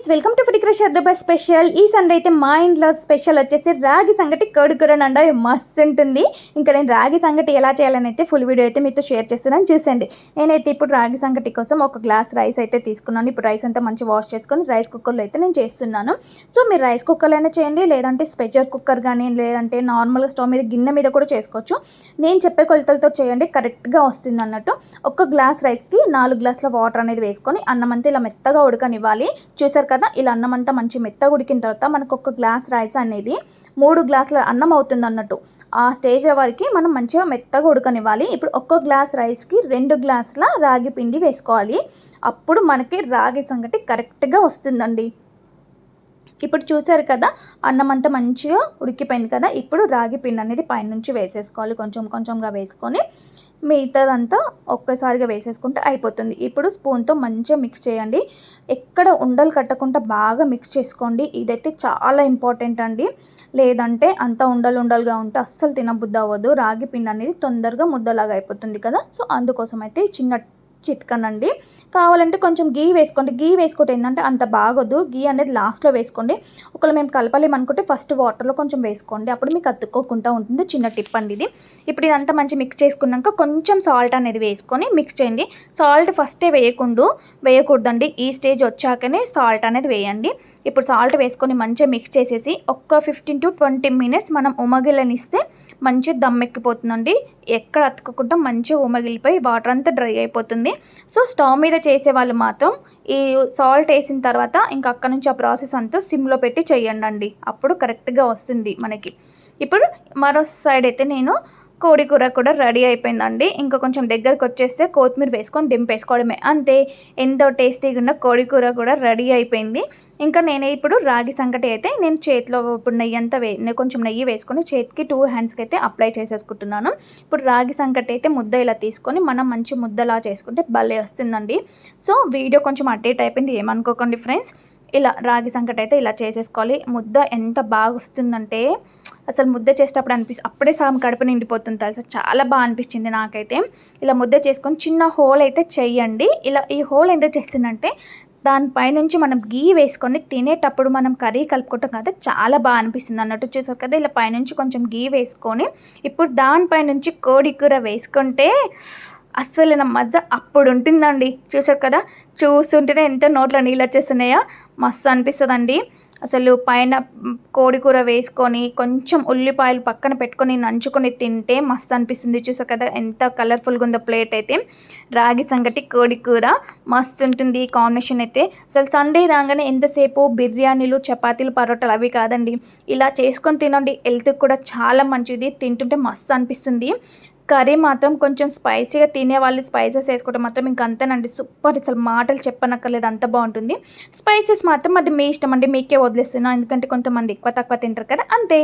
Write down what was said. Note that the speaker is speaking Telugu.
Friends, welcome to food crush Hyderabad special. ఈ సండే అయితే మా ఇంట్లో స్పెషల్ వచ్చేసి రాగి సంగటి కోడి కూర నండ మస్తు ఉంటుంది. ఇంకా నేను రాగి సంగటి ఎలా చేయాలని అయితే ఫుల్ వీడియో అయితే మీతో షేర్ చేస్తున్నాను, చూసండి. నేనైతే ఇప్పుడు రాగి సంగటి కోసం ఒక గ్లాస్ రైస్ అయితే తీసుకున్నాను. ఇప్పుడు రైస్ అంతా మంచి వాష్ చేసుకొని రైస్ కుక్కర్లో అయితే నేను చేస్తున్నాను. సో మీరు రైస్ కుక్కర్లో అయినా చేయండి, లేదంటే ప్రెషర్ కుక్కర్ కానీ, లేదంటే నార్మల్గా స్టవ్ మీద గిన్నె మీద కూడా చేసుకోవచ్చు. నేను చెప్పే కొలతలతో చేయండి, కరెక్ట్గా వస్తుంది అన్నట్టు. ఒక గ్లాస్ రైస్కి 4 గ్లాసుల వాటర్ అనేది వేసుకొని అన్నం అంతా ఇలా మెత్తగా ఉడకనివ్వాలి. చూసారు కదా, ఇలా అన్నం అంతా మంచి మెత్తగా ఉడికిన తర్వాత మనకు ఒక గ్లాస్ రైస్ అనేది 3 గ్లాసుల అన్నం అవుతుంది అన్నట్టు. ఆ స్టేజ్ వరకు మనం మంచిగా మెత్తగా ఉడకనివ్వాలి. ఇప్పుడు ఒక్క గ్లాస్ రైస్కి 2 గ్లాసుల రాగి పిండి వేసుకోవాలి. అప్పుడు మనకి రాగి సంగటి కరెక్ట్గా వస్తుందండి. ఇప్పుడు చూసారు కదా, అన్నం అంతా మంచిగా ఉడికిపోయింది కదా. ఇప్పుడు రాగి పిండి అనేది పైనుంచి వేసేసుకోవాలి, కొంచెం కొంచెంగా వేసుకొని మిగతాదంతా ఒక్కసారిగా వేసేసుకుంటే అయిపోతుంది. ఇప్పుడు స్పూన్తో మంచిగా మిక్స్ చేయండి, ఎక్కడ ఉండలు కట్టకుండా బాగా మిక్స్ చేసుకోండి. ఇదైతే చాలా ఇంపార్టెంట్ అండి, లేదంటే అంతా ఉండలుగా ఉంటే అస్సలు తినబుద్ధి అవ్వదు. రాగి పిండి అనేది తొందరగా ముద్దలాగా అయిపోతుంది కదా. సో అందుకోసం అయితే చిన్న చిట్కనండి. కావాలంటే కొంచెం గీ వేసుకోండి. గీ వేసుకుంటే ఏంటంటే అంత బాగోదు, గీ అనేది లాస్ట్లో వేసుకోండి. ఒకవేళ మేము కలపలేము అనుకుంటే ఫస్ట్ వాటర్లో కొంచెం వేసుకోండి, అప్పుడు మీకు అతుక్కోకుండా ఉంటుంది. చిన్న టిప్ అండి ఇది. ఇప్పుడు ఇదంతా మంచి మిక్స్ చేసుకున్నాక కొంచెం సాల్ట్ అనేది వేసుకొని మిక్స్ చేయండి. సాల్ట్ ఫస్టే వేయకూడదండి, ఈ స్టేజ్ వచ్చాకనే సాల్ట్ అనేది వేయండి. ఇప్పుడు సాల్ట్ వేసుకొని మంచిగా మిక్స్ చేసేసి ఒక 15 to 20 minutes మనం ఉమగిలనిస్తే మంచిగా దమ్మెక్కిపోతుందండి. ఎక్కడ అతుక్కోకుండా మంచిగా ఉమగిలిపోయి వాటర్ అంతా డ్రై అయిపోతుంది. సో స్టవ్ మీద చేసే వాళ్ళు మాత్రం ఈ సాల్ట్ వేసిన తర్వాత ఇంకా అక్కడ నుంచి ఆ ప్రాసెస్ అంతా సిమ్లో పెట్టి చేయండి, అప్పుడు కరెక్ట్గా వస్తుంది మనకి. ఇప్పుడు మరో సైడ్ అయితే నేను కోడి కూర కూడా రెడీ అయిపోయిందండి. ఇంకా కొంచెం దగ్గరకు వచ్చేస్తే కొత్తిమీర వేసుకొని దింపేసుకోవడమే, అంతే. ఎంతో టేస్టీగా ఉన్న కోడి కూర కూడా రెడీ అయిపోయింది. ఇంకా నేను ఇప్పుడు రాగి సంగటి అయితే నేను చేతిలో ఇప్పుడు నెయ్యి అంతా కొంచెం నెయ్యి వేసుకొని చేతికి 2 హ్యాండ్స్కి అయితే అప్లై చేసేసుకుంటున్నాను. ఇప్పుడు రాగి సంగటి అయితే ముద్ద ఇలా తీసుకొని మనం మంచి ముద్దలా చేసుకుంటే భలే వస్తుందండి. సో వీడియో కొంచెం అప్డేట్ అయిపోయింది, ఏమనుకోకండి ఫ్రెండ్స్. ఇలా రాగి సంగటి అయితే ఇలా చేసేసుకోవాలి. ముద్ద ఎంత బాగా వస్తుందంటే అసలు ముద్ద చేసేటప్పుడు అప్పుడే సాము కడుపు నిండిపోతుంది తెలుసా, చాలా బాగా అనిపించింది నాకైతే. ఇలా ముద్ద చేసుకొని చిన్న హోల్ అయితే చెయ్యండి. ఇలా ఈ హోల్ ఎందుకు చేస్తుందంటే దానిపైనుంచి మనం గీ వేసుకొని తినేటప్పుడు మనం కర్రీ కలుపుకుంటాం కదా, చాలా బాగా అనిపిస్తుంది అన్నట్టు. చూసారు కదా, ఇలా పైనుంచి కొంచెం గీ వేసుకొని ఇప్పుడు దానిపైనుంచి కోడి కూర వేసుకుంటే అస్సలు నా మజా అప్పుడు ఉంటుందండి. చూసారు కదా, చూస్తుంటేనే ఎంత నోట్లో నీళ్ళు వచ్చేస్తున్నాయో, మస్తు అనిపిస్తుందండి. అసలు పైన కోడి కూర వేసుకొని కొంచెం ఉల్లిపాయలు పక్కన పెట్టుకొని నంచుకొని తింటే మస్తు అనిపిస్తుంది. చూసారు కదా ఎంత కలర్ఫుల్గా ఉందో ప్లేట్ అయితే. రాగి సంగటి కోడి కూర మస్తు ఉంటుంది ఈ కాంబినేషన్ అయితే. అసలు సండే రాగానే ఎంతసేపు బిర్యానీలు, చపాతీలు, పరోటాలు అవి కాదండి, ఇలా చేసుకొని తినండి. హెల్త్కి కూడా చాలా మంచిది, తింటుంటే మస్తు అనిపిస్తుంది. కర్రీ మాత్రం కొంచెం స్పైసీగా తినేవాళ్ళు స్పైసెస్ వేసుకుంటే మాత్రం ఇంక అంతేనండి, సూపర్. అసలు మాటలు చెప్పనక్కర్లేదు, అంత బాగుంటుంది. స్పైసెస్ మాత్రం అది మీ ఇష్టం అండి, మీకే వదిలేస్తున్నా, ఎందుకంటే కొంతమంది ఎక్కువ తక్కువ తింటారు కదా, అంతే.